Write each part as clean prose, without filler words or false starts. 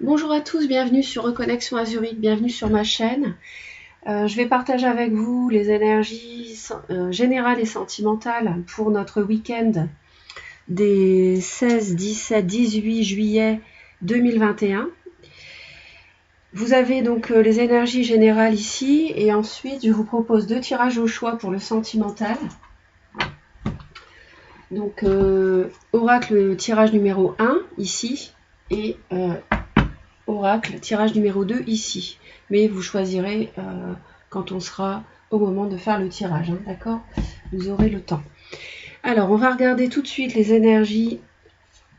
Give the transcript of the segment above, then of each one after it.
Bonjour à tous, bienvenue sur Reconnexion Azurique, bienvenue sur ma chaîne. Je vais partager avec vous les énergies générales et sentimentales pour notre week-end des 16, 17, 18 juillet 2021. Vous avez donc les énergies générales ici et ensuite je vous propose 2 tirages au choix pour le sentimental. Donc oracle tirage numéro 1 ici et oracle, tirage numéro 2 ici. Mais vous choisirez quand on sera au moment de faire le tirage, hein, d'accord? Vous aurez le temps. Alors, on va regarder tout de suite les énergies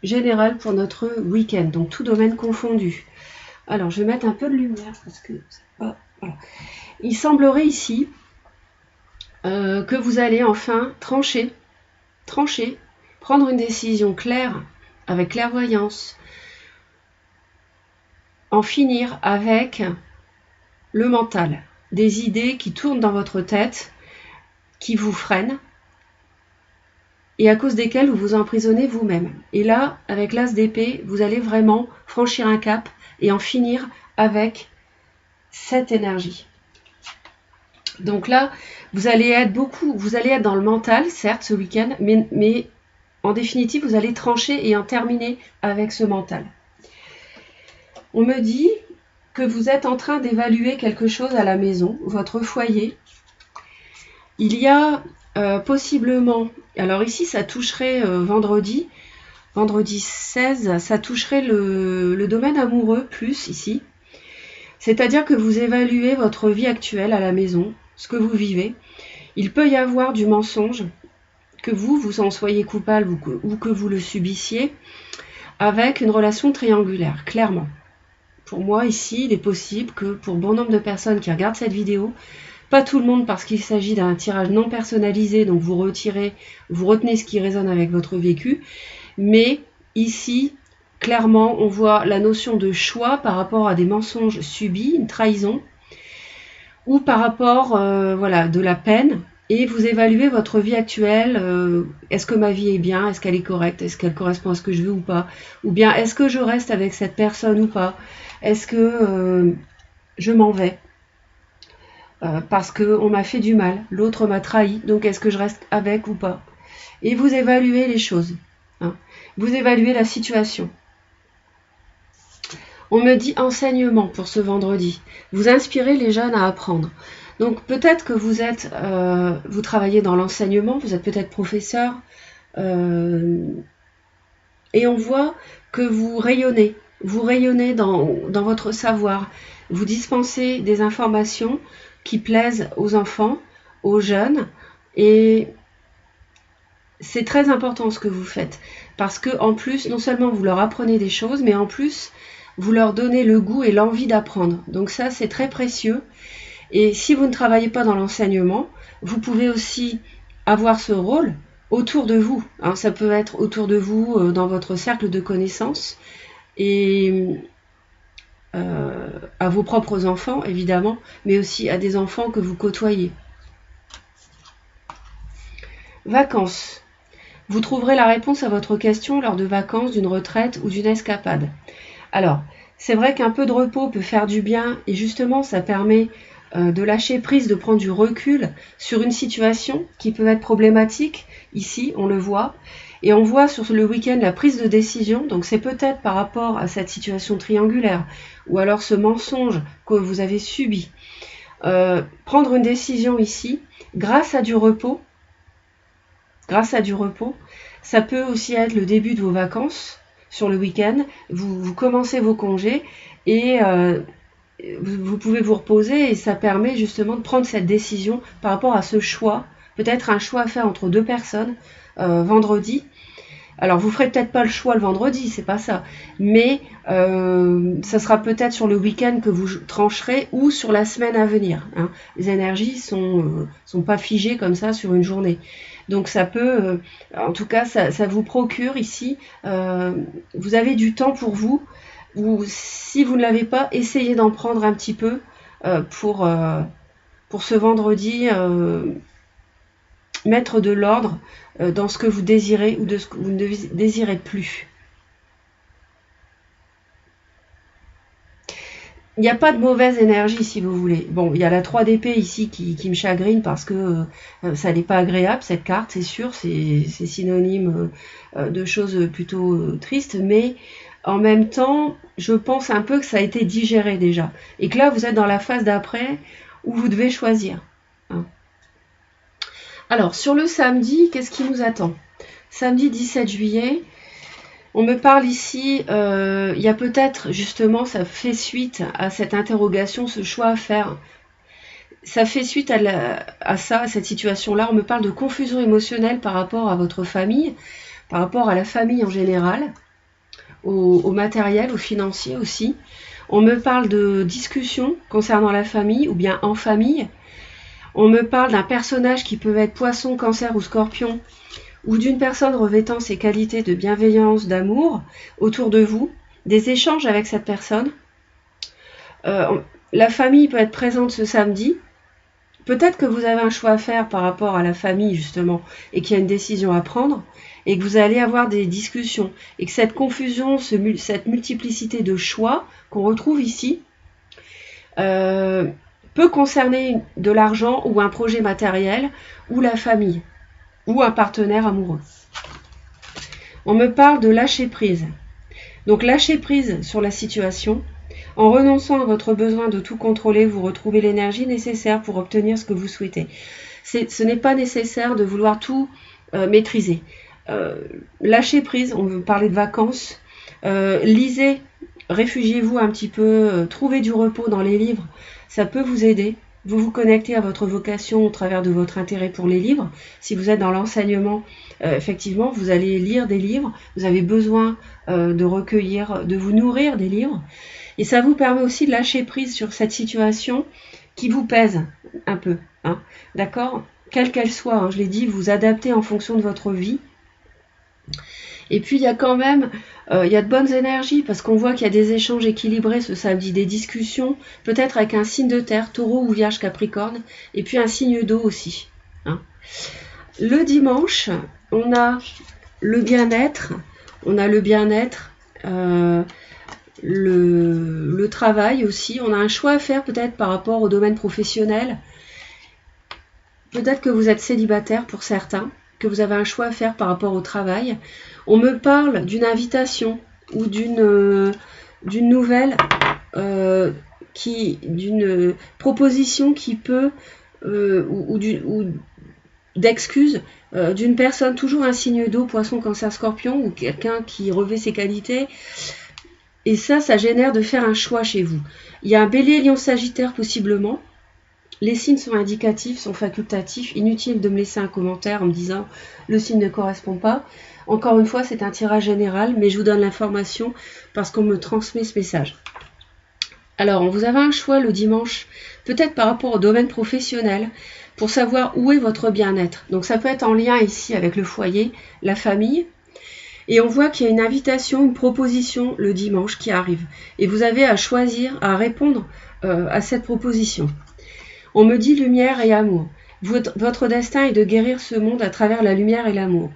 générales pour notre week-end, donc tout domaine confondu. Alors, je vais mettre un peu de lumière parce que... voilà. Il semblerait ici que vous allez enfin trancher, prendre une décision claire, avec clairvoyance, en finir avec le mental, des idées qui tournent dans votre tête, qui vous freinent, et à cause desquelles vous vous emprisonnez vous-même. Et là, avec l'as d'épée, vous allez vraiment franchir un cap et en finir avec cette énergie. Donc là, vous allez être dans le mental, certes, ce week-end, mais en définitive, vous allez trancher et en terminer avec ce mental. On me dit que vous êtes en train d'évaluer quelque chose à la maison, votre foyer. Il y a possiblement, alors ici ça toucherait vendredi 16, ça toucherait le domaine amoureux plus ici. C'est-à-dire que vous évaluez votre vie actuelle à la maison, ce que vous vivez. Il peut y avoir du mensonge, que vous en soyez coupable ou que vous le subissiez, avec une relation triangulaire, clairement. Pour moi, ici, il est possible que pour bon nombre de personnes qui regardent cette vidéo, pas tout le monde parce qu'il s'agit d'un tirage non personnalisé, donc vous retenez ce qui résonne avec votre vécu, mais ici, clairement, on voit la notion de choix par rapport à des mensonges subis, une trahison, ou par rapport voilà, de la peine, et vous évaluez votre vie actuelle, est-ce que ma vie est bien, est-ce qu'elle est correcte, est-ce qu'elle correspond à ce que je veux ou pas, ou bien est-ce que je reste avec cette personne ou pas, est-ce que je m'en vais parce qu'on m'a fait du mal, l'autre m'a trahi, donc est-ce que je reste avec ou pas? Et vous évaluez les choses, hein. Vous évaluez la situation. On me dit enseignement pour ce vendredi. Vous inspirez les jeunes à apprendre. Donc peut-être que vous travaillez dans l'enseignement, vous êtes peut-être professeur, et on voit que vous rayonnez dans votre savoir. Vous dispensez des informations qui plaisent aux enfants, aux jeunes, et c'est très important ce que vous faites, parce que en plus, non seulement vous leur apprenez des choses, mais en plus, vous leur donnez le goût et l'envie d'apprendre. Donc ça, c'est très précieux. Et si vous ne travaillez pas dans l'enseignement, vous pouvez aussi avoir ce rôle autour de vous, hein. Ça peut être autour de vous, dans votre cercle de connaissances, et à vos propres enfants, évidemment, mais aussi à des enfants que vous côtoyez. Vacances. Vous trouverez la réponse à votre question lors de vacances, d'une retraite ou d'une escapade. Alors, c'est vrai qu'un peu de repos peut faire du bien et justement ça permet de lâcher prise, de prendre du recul sur une situation qui peut être problématique. Ici, on le voit. Et on voit sur le week-end la prise de décision. Donc c'est peut-être par rapport à cette situation triangulaire ou alors ce mensonge que vous avez subi. Prendre une décision ici grâce à du repos. Ça peut aussi être le début de vos vacances sur le week-end. Vous commencez vos congés et vous pouvez vous reposer et ça permet justement de prendre cette décision par rapport à ce choix. Peut-être un choix à faire entre deux personnes vendredi. Alors vous ferez peut-être pas le choix le vendredi, c'est pas ça, mais ça sera peut-être sur le week-end que vous trancherez ou sur la semaine à venir, hein. Les énergies sont pas figées comme ça sur une journée. Donc ça peut, en tout cas, ça vous procure ici, vous avez du temps pour vous, ou si vous ne l'avez pas, essayez d'en prendre un petit peu pour ce vendredi, mettre de l'ordre dans ce que vous désirez ou de ce que vous ne désirez plus. il n'y a pas de mauvaise énergie si vous voulez. Bon, il y a la 3 d'épée ici qui me chagrine parce que ça n'est pas agréable cette carte, c'est sûr, c'est synonyme de choses plutôt tristes, mais en même temps, je pense un peu que ça a été digéré déjà. Et que là, vous êtes dans la phase d'après où vous devez choisir. Hein. Alors, sur le samedi, qu'est-ce qui nous attend? Samedi 17 juillet, on me parle ici, il y a peut-être justement, ça fait suite à cette interrogation, ce choix à faire. Ça fait suite à ça, à cette situation-là. On me parle de confusion émotionnelle par rapport à votre famille, par rapport à la famille en général, au matériel, au financier aussi. On me parle de discussions concernant la famille ou bien en famille. On me parle d'un personnage qui peut être poisson, cancer ou scorpion, ou d'une personne revêtant ses qualités de bienveillance, d'amour autour de vous, des échanges avec cette personne. La famille peut être présente ce samedi. Peut-être que vous avez un choix à faire par rapport à la famille justement et qu'il y a une décision à prendre et que vous allez avoir des discussions et que cette confusion, cette multiplicité de choix qu'on retrouve ici peut concerner de l'argent ou un projet matériel ou la famille ou un partenaire amoureux. On me parle de lâcher prise. Donc lâcher prise sur la situation. En renonçant à votre besoin de tout contrôler, vous retrouvez l'énergie nécessaire pour obtenir ce que vous souhaitez. Ce n'est pas nécessaire de vouloir tout maîtriser. Lâchez prise, on veut parler de vacances. Lisez, réfugiez-vous un petit peu, trouvez du repos dans les livres, ça peut vous aider. Vous vous connectez à votre vocation au travers de votre intérêt pour les livres. Si vous êtes dans l'enseignement, effectivement, vous allez lire des livres, vous avez besoin de recueillir, de vous nourrir des livres. Et ça vous permet aussi de lâcher prise sur cette situation qui vous pèse un peu. Hein, d'accord ? Quelle qu'elle soit, hein, je l'ai dit, vous adaptez en fonction de votre vie. Et puis il y a quand même, il y a de bonnes énergies parce qu'on voit qu'il y a des échanges équilibrés ce samedi, des discussions, peut-être avec un signe de terre, taureau ou vierge capricorne, et puis un signe d'eau aussi. Hein. Le dimanche, on a le bien-être, le travail aussi, on a un choix à faire peut-être par rapport au domaine professionnel. Peut-être que vous êtes célibataire pour certains, que vous avez un choix à faire par rapport au travail. On me parle d'une invitation ou d'une nouvelle, d'une proposition qui peut, ou d'excuses d'une personne, toujours un signe d'eau, poisson, cancer, scorpion, ou quelqu'un qui revêt ses qualités. Et ça génère de faire un choix chez vous. Il y a un bélier, lion, sagittaire possiblement. Les signes sont indicatifs, sont facultatifs. Inutile de me laisser un commentaire en me disant le signe ne correspond pas. Encore une fois, c'est un tirage général, mais je vous donne l'information parce qu'on me transmet ce message. Alors, vous avez un choix le dimanche, peut-être par rapport au domaine professionnel, pour savoir où est votre bien-être. Donc, ça peut être en lien ici avec le foyer, la famille. Et on voit qu'il y a une invitation, une proposition le dimanche qui arrive. Et vous avez à choisir, à répondre à cette proposition. On me dit lumière et amour. Votre destin est de guérir ce monde à travers la lumière et l'amour.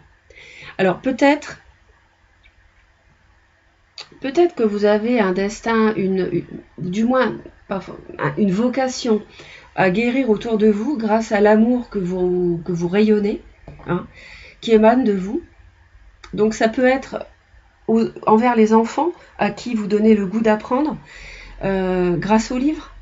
Alors peut-être que vous avez un destin, du moins une vocation à guérir autour de vous grâce à l'amour que vous rayonnez, hein, qui émane de vous. Donc ça peut être envers les enfants à qui vous donnez le goût d'apprendre grâce aux livres.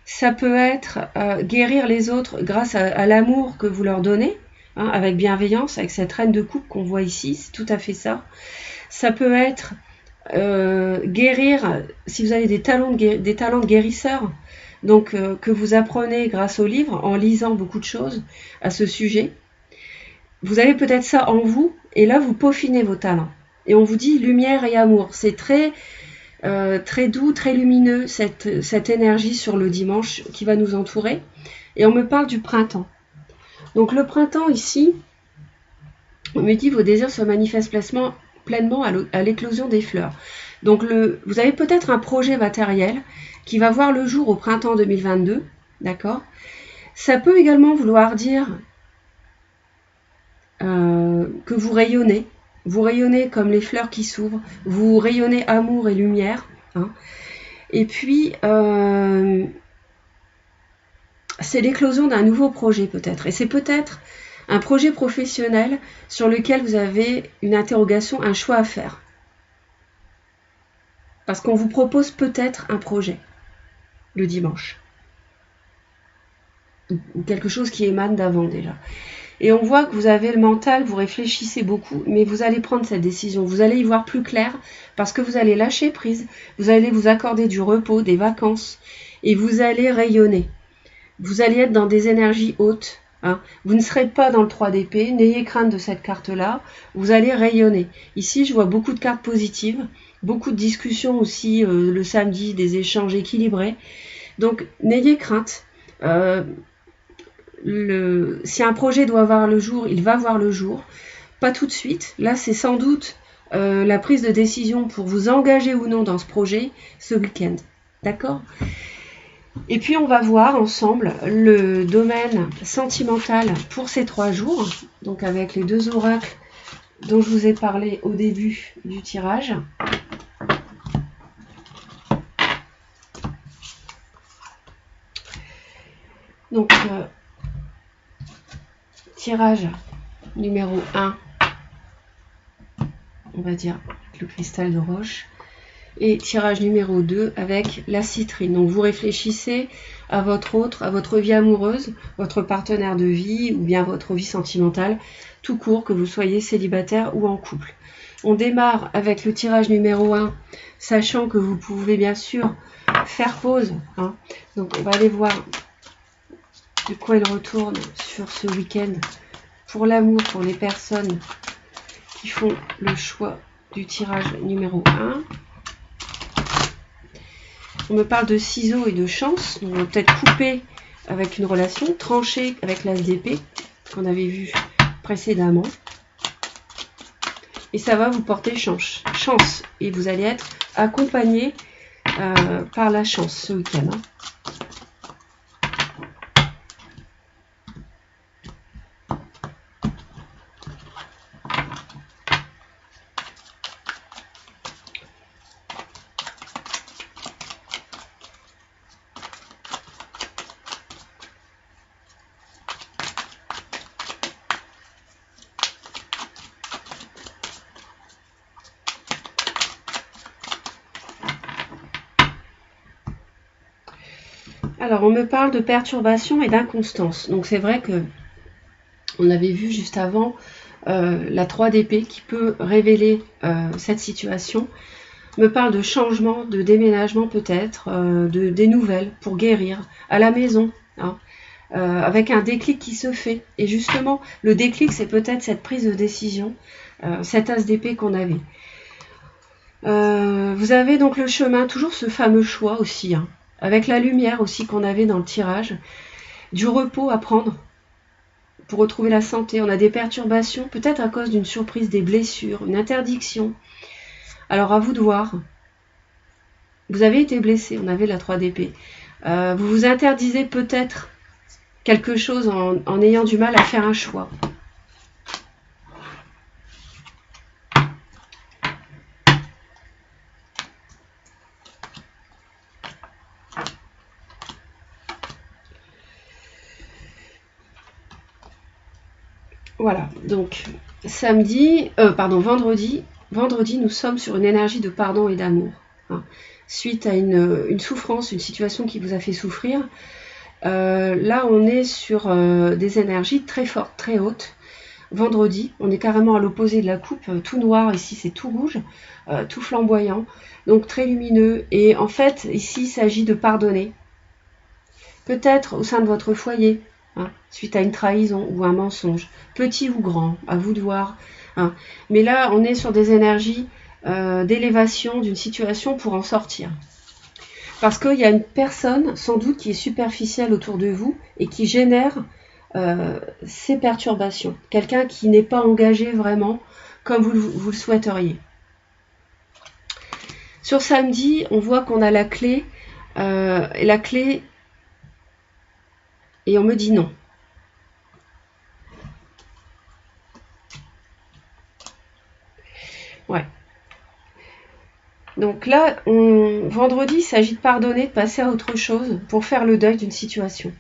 Ça peut être guérir les autres grâce à l'amour que vous leur donnez, hein, avec bienveillance, avec cette reine de coupe qu'on voit ici, c'est tout à fait ça. Ça peut être guérir, si vous avez des talents de guérisseur, donc que vous apprenez grâce aux livres, en lisant beaucoup de choses à ce sujet. Vous avez peut-être ça en vous, et là vous peaufinez vos talents. Et on vous dit lumière et amour, c'est très doux, très lumineux, cette énergie sur le dimanche qui va nous entourer. Et on me parle du printemps. Donc le printemps ici, on me dit vos désirs se manifestent pleinement à l'éclosion des fleurs. Donc vous avez peut-être un projet matériel qui va voir le jour au printemps 2022, d'accord ? Ça peut également vouloir dire que vous rayonnez comme les fleurs qui s'ouvrent, vous rayonnez amour et lumière, hein. Et puis, c'est l'éclosion d'un nouveau projet peut-être. Et c'est peut-être un projet professionnel sur lequel vous avez une interrogation, un choix à faire. Parce qu'on vous propose peut-être un projet le dimanche. Ou quelque chose qui émane d'avant déjà. Et on voit que vous avez le mental, vous réfléchissez beaucoup, mais vous allez prendre cette décision. Vous allez y voir plus clair parce que vous allez lâcher prise, vous allez vous accorder du repos, des vacances, et vous allez rayonner. Vous allez être dans des énergies hautes. Hein. Vous ne serez pas dans le 3 d'épée, n'ayez crainte de cette carte-là. Vous allez rayonner. Ici, je vois beaucoup de cartes positives, beaucoup de discussions aussi le samedi, des échanges équilibrés. Donc, n'ayez crainte. Si un projet doit voir le jour, il va voir le jour. Pas tout de suite. Là, c'est sans doute la prise de décision pour vous engager ou non dans ce projet ce week-end. D'accord ? Et puis, on va voir ensemble le domaine sentimental pour ces 3 jours. Donc, avec les 2 oracles dont je vous ai parlé au début du tirage. Donc, tirage numéro 1, on va dire le cristal de roche, et tirage numéro 2 avec la citrine. Donc vous réfléchissez à votre autre, à votre vie amoureuse, votre partenaire de vie ou bien votre vie sentimentale, tout court, que vous soyez célibataire ou en couple. On démarre avec le tirage numéro 1, sachant que vous pouvez bien sûr faire pause. Hein. Donc on va aller voir de quoi il retourne sur ce week-end pour l'amour, pour les personnes qui font le choix du tirage numéro 1. On me parle de ciseaux et de chance. On va peut-être couper avec une relation, trancher avec l'as d'épée qu'on avait vu précédemment. Et ça va vous porter chance. Et vous allez être accompagné par la chance ce week-end. Hein. Alors, on me parle de perturbation et d'inconstance. Donc, c'est vrai que on avait vu juste avant la 3 d'épée qui peut révéler cette situation. Me parle de changement, de déménagement peut-être, des nouvelles pour guérir à la maison, hein, avec un déclic qui se fait. Et justement, le déclic, c'est peut-être cette prise de décision, cet as d'épée qu'on avait. Vous avez donc le chemin, toujours ce fameux choix aussi, hein, avec la lumière aussi qu'on avait dans le tirage, du repos à prendre pour retrouver la santé. On a des perturbations, peut-être à cause d'une surprise, des blessures, une interdiction. Alors à vous de voir. Vous avez été blessé, on avait la 3 d'épée. Vous vous interdisez peut-être quelque chose en ayant du mal à faire un choix. Voilà, donc vendredi, nous sommes sur une énergie de pardon et d'amour. Hein. Suite à une souffrance, une situation qui vous a fait souffrir, là on est sur des énergies très fortes, très hautes. Vendredi, on est carrément à l'opposé de la coupe, tout noir, ici c'est tout rouge, tout flamboyant, donc très lumineux. Et en fait, ici il s'agit de pardonner. Peut-être au sein de votre foyer, hein, suite à une trahison ou un mensonge, petit ou grand, à vous de voir. Hein. Mais là, on est sur des énergies d'élévation d'une situation pour en sortir. Parce qu'il y a une personne, sans doute, qui est superficielle autour de vous et qui génère ces perturbations. Quelqu'un qui n'est pas engagé vraiment comme vous le souhaiteriez. Sur samedi, on voit qu'on a la clé, et on me dit non. Ouais. Donc là, vendredi, il s'agit de pardonner, de passer à autre chose pour faire le deuil d'une situation.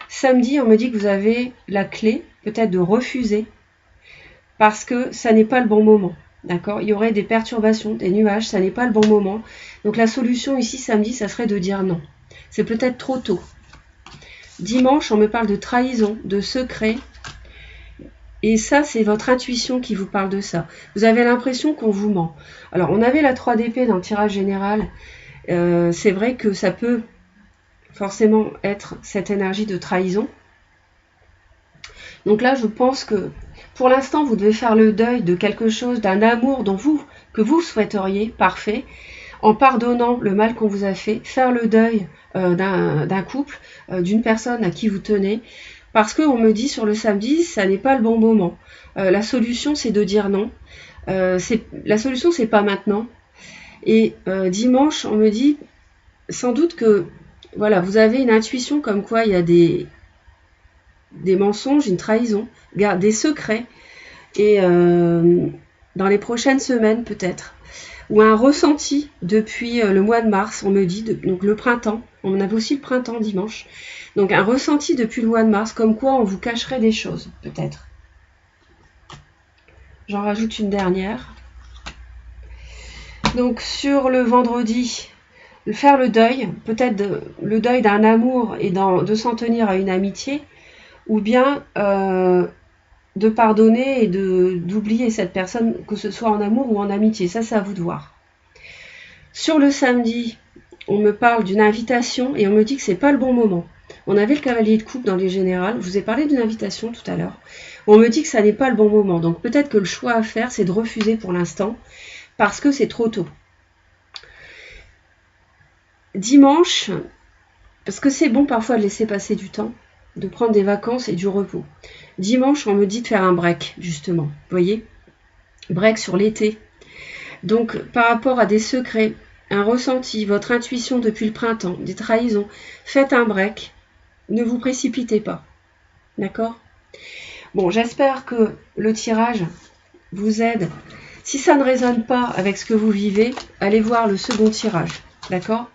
Samedi, on me dit que vous avez la clé, peut-être de refuser, parce que ça n'est pas le bon moment. D'accord? Il y aurait des perturbations, des nuages, ça n'est pas le bon moment. Donc la solution ici, samedi, ça serait de dire non. C'est peut-être trop tôt. Dimanche, on me parle de trahison, de secret. Et ça, c'est votre intuition qui vous parle de ça. Vous avez l'impression qu'on vous ment. Alors, on avait la 3 d'épée dans le tirage général. C'est vrai que ça peut forcément être cette énergie de trahison. Donc là, je pense que pour l'instant, vous devez faire le deuil de quelque chose, d'un amour que vous souhaiteriez, parfait, en pardonnant le mal qu'on vous a fait, faire le deuil d'un couple, d'une personne à qui vous tenez, parce qu'on me dit sur le samedi, ça n'est pas le bon moment. La solution, c'est de dire non. La solution, c'est pas maintenant. Et dimanche, on me dit sans doute que voilà, vous avez une intuition comme quoi il y a des mensonges, une trahison, des secrets. Et dans les prochaines semaines peut-être, ou un ressenti depuis le mois de mars, on me dit, donc le printemps, on avait aussi le printemps dimanche, donc un ressenti depuis le mois de mars, comme quoi on vous cacherait des choses, peut-être. J'en rajoute une dernière. Donc sur le vendredi, faire le deuil, peut-être le deuil d'un amour et de s'en tenir à une amitié, ou bien de pardonner et d'oublier cette personne, que ce soit en amour ou en amitié. Ça, c'est à vous de voir. Sur le samedi, on me parle d'une invitation et on me dit que c'est pas le bon moment. On avait le cavalier de coupe dans les générales. Je vous ai parlé d'une invitation tout à l'heure. On me dit que ça n'est pas le bon moment. Donc peut-être que le choix à faire, c'est de refuser pour l'instant parce que c'est trop tôt. Dimanche, parce que c'est bon parfois de laisser passer du temps, de prendre des vacances et du repos. Dimanche, on me dit de faire un break, justement. Vous voyez? Break sur l'été. Donc, par rapport à des secrets, un ressenti, votre intuition depuis le printemps, des trahisons, faites un break. Ne vous précipitez pas. D'accord? Bon, j'espère que le tirage vous aide. Si ça ne résonne pas avec ce que vous vivez, allez voir le second tirage. D'accord?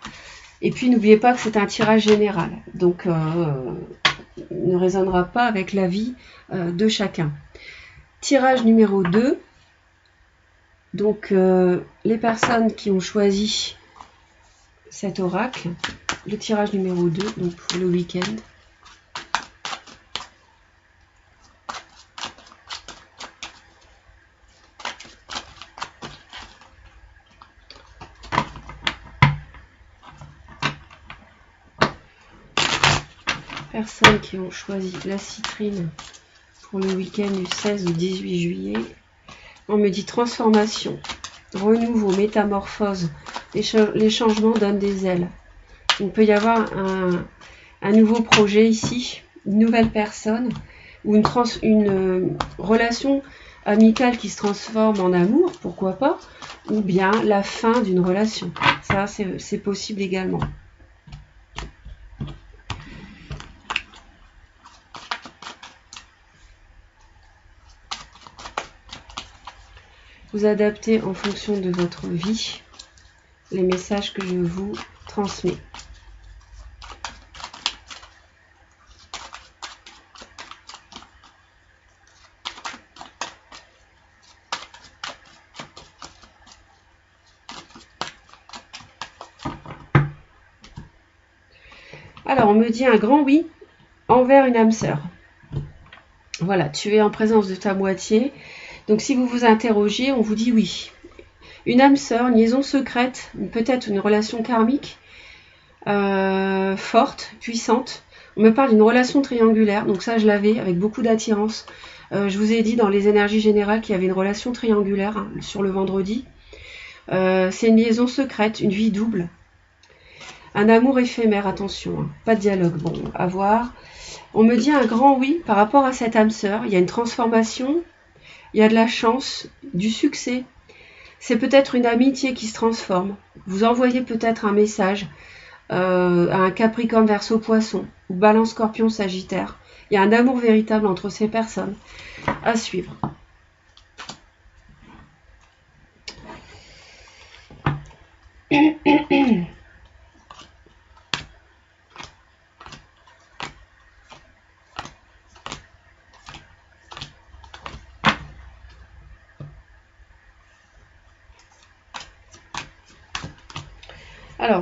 Et puis, n'oubliez pas que c'est un tirage général. Donc, ne résonnera pas avec la vie de chacun. Tirage numéro 2. Donc, les personnes qui ont choisi cet oracle, le tirage numéro 2, donc pour le week-end. Personnes qui ont choisi la citrine pour le week-end du 16 au 18 juillet. On me dit transformation, renouveau, métamorphose. Les changements donnent des ailes. Il peut y avoir un nouveau projet ici, une nouvelle personne, ou une relation amicale qui se transforme en amour, pourquoi pas, ou bien la fin d'une relation. Ça, c'est possible également. Vous adaptez en fonction de votre vie les messages que je vous transmets. Alors, on me dit un grand oui envers une âme sœur. Voilà, tu es en présence de ta moitié. Donc, si vous vous interrogez, on vous dit oui. Une âme sœur, une liaison secrète, peut-être une relation karmique, forte, puissante. On me parle d'une relation triangulaire, donc ça je l'avais, avec beaucoup d'attirance. Je vous ai dit dans les énergies générales qu'il y avait une relation triangulaire hein, sur le vendredi. C'est une liaison secrète, une vie double. Un amour éphémère, attention, hein, pas de dialogue, bon, à voir. On me dit un grand oui par rapport à cette âme sœur. Il y a une transformation, il y a de la chance, du succès. C'est peut-être une amitié qui se transforme. Vous envoyez peut-être un message à un Capricorne, Verseau, Poisson, ou Balance, Scorpion, Sagittaire. Il y a un amour véritable entre ces personnes. À suivre. Alors,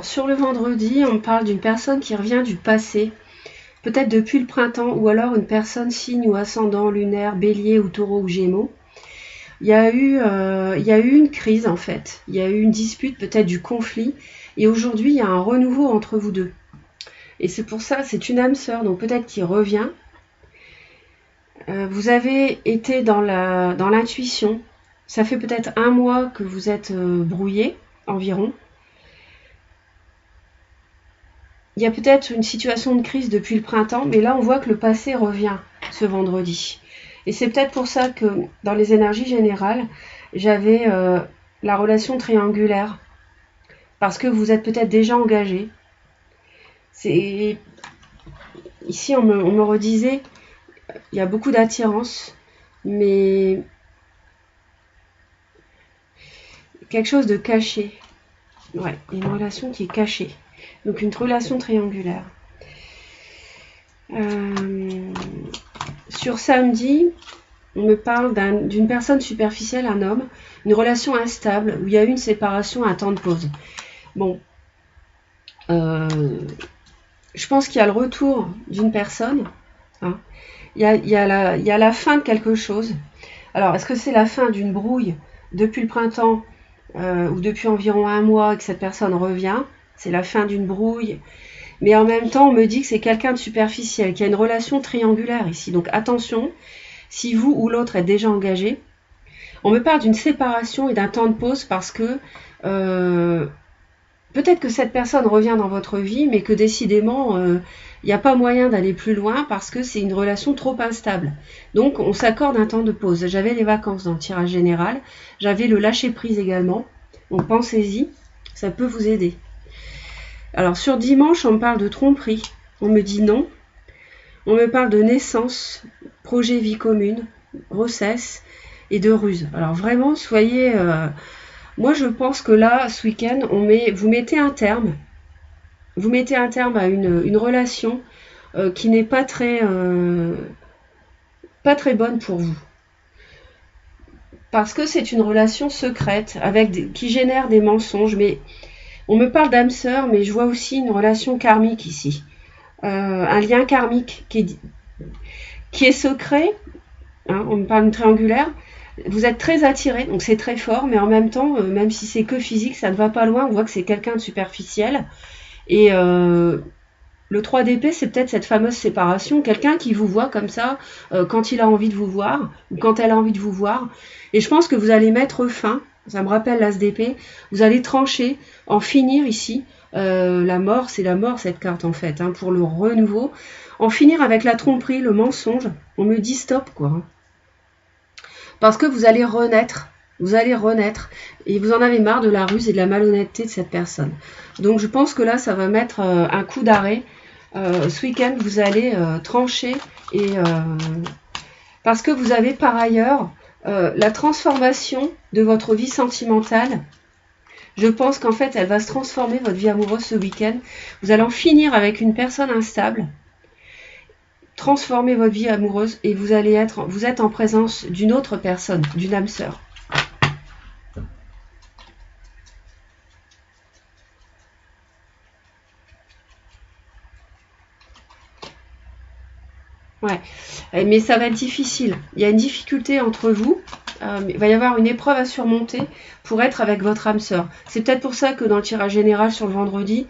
sur le vendredi, on parle d'une personne qui revient du passé, peut-être depuis le printemps, ou alors une personne signe ou ascendant lunaire, bélier ou taureau ou gémeaux. Il y a eu une crise en fait, il y a eu une dispute, peut-être du conflit, et aujourd'hui il y a un renouveau entre vous deux. Et c'est pour ça, c'est une âme sœur, donc peut-être qui revient. Vous avez été dans l'intuition, ça fait peut-être 1 mois que vous êtes brouillé, environ. Il y a peut-être une situation de crise depuis le printemps, mais là on voit que le passé revient ce vendredi. Et c'est peut-être pour ça que dans les énergies générales, j'avais la relation triangulaire. Parce que vous êtes peut-être déjà engagé. Ici, on me redisait, il y a beaucoup d'attirance, mais quelque chose de caché. Ouais, une relation qui est cachée. Donc une relation triangulaire. Sur samedi, on me parle d'une personne superficielle, un homme, une relation instable, où il y a eu une séparation, un temps de pause. Bon, je pense qu'il y a le retour d'une personne, hein. Il y a la fin de quelque chose. Alors, est-ce que c'est la fin d'une brouille depuis le printemps ou depuis environ 1 mois que cette personne revient? C'est la fin d'une brouille. Mais en même temps, on me dit que c'est quelqu'un de superficiel, qui a une relation triangulaire ici. Donc attention, si vous ou l'autre êtes déjà engagé, on me parle d'une séparation et d'un temps de pause parce que peut-être que cette personne revient dans votre vie, mais que décidément, il n'y a pas moyen d'aller plus loin parce que c'est une relation trop instable. Donc, on s'accorde un temps de pause. J'avais les vacances dans le tirage général. J'avais le lâcher-prise également. Donc, pensez-y. Ça peut vous aider. Alors, sur dimanche, on me parle de tromperie. On me dit non. On me parle de naissance, projet vie commune, grossesse et de ruse. Alors, vraiment, soyez... moi, je pense que là, ce week-end, vous mettez un terme. Vous mettez un terme à une relation qui n'est pas très bonne pour vous. Parce que c'est une relation secrète qui génère des mensonges. Mais on me parle d'âme sœur, mais je vois aussi une relation karmique ici. Un lien karmique qui est secret. Hein, on me parle d'une triangulaire. Vous êtes très attiré, donc c'est très fort, mais en même temps, même si c'est que physique, ça ne va pas loin. On voit que c'est quelqu'un de superficiel. Et le 3 d'épée, c'est peut-être cette fameuse séparation. Quelqu'un qui vous voit comme ça quand il a envie de vous voir, ou quand elle a envie de vous voir. Et je pense que vous allez mettre fin, ça me rappelle l'as d'épée, vous allez trancher, en finir ici. La mort, c'est la mort cette carte en fait, hein, pour le renouveau. En finir avec la tromperie, le mensonge. On me dit stop quoi. Hein. Parce que vous allez renaître. Vous allez renaître. Et vous en avez marre de la ruse et de la malhonnêteté de cette personne. Donc je pense que là, ça va mettre un coup d'arrêt. Ce week-end, vous allez trancher. Parce que vous avez par ailleurs la transformation de votre vie sentimentale. Je pense qu'en fait, elle va se transformer, votre vie amoureuse, ce week-end. Vous allez en finir avec une personne instable. Transformer votre vie amoureuse et vous êtes en présence d'une autre personne, d'une âme sœur. Ouais, mais ça va être difficile. Il y a une difficulté entre vous. Il va y avoir une épreuve à surmonter pour être avec votre âme sœur. C'est peut-être pour ça que dans le tirage général sur le vendredi,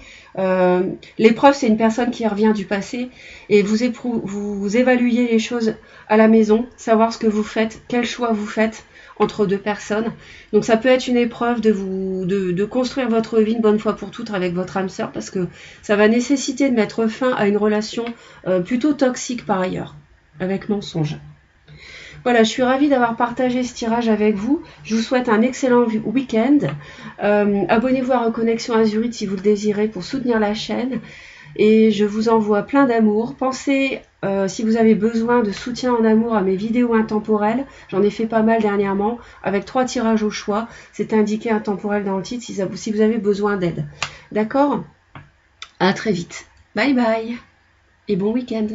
l'épreuve c'est une personne qui revient du passé et vous évaluez les choses à la maison, savoir ce que vous faites, quel choix vous faites entre deux personnes. Donc ça peut être une épreuve de construire votre vie une bonne fois pour toutes avec votre âme sœur parce que ça va nécessiter de mettre fin à une relation plutôt toxique par ailleurs, avec mensonge. Voilà, je suis ravie d'avoir partagé ce tirage avec vous. Je vous souhaite un excellent week-end. Abonnez-vous à Reconnexion Azurite si vous le désirez pour soutenir la chaîne. Et je vous envoie plein d'amour. Pensez Si vous avez besoin de soutien en amour à mes vidéos intemporelles, j'en ai fait pas mal dernièrement, avec 3 tirages au choix. C'est indiqué intemporel dans le titre si vous avez besoin d'aide. D'accord? À très vite. Bye bye et bon week-end.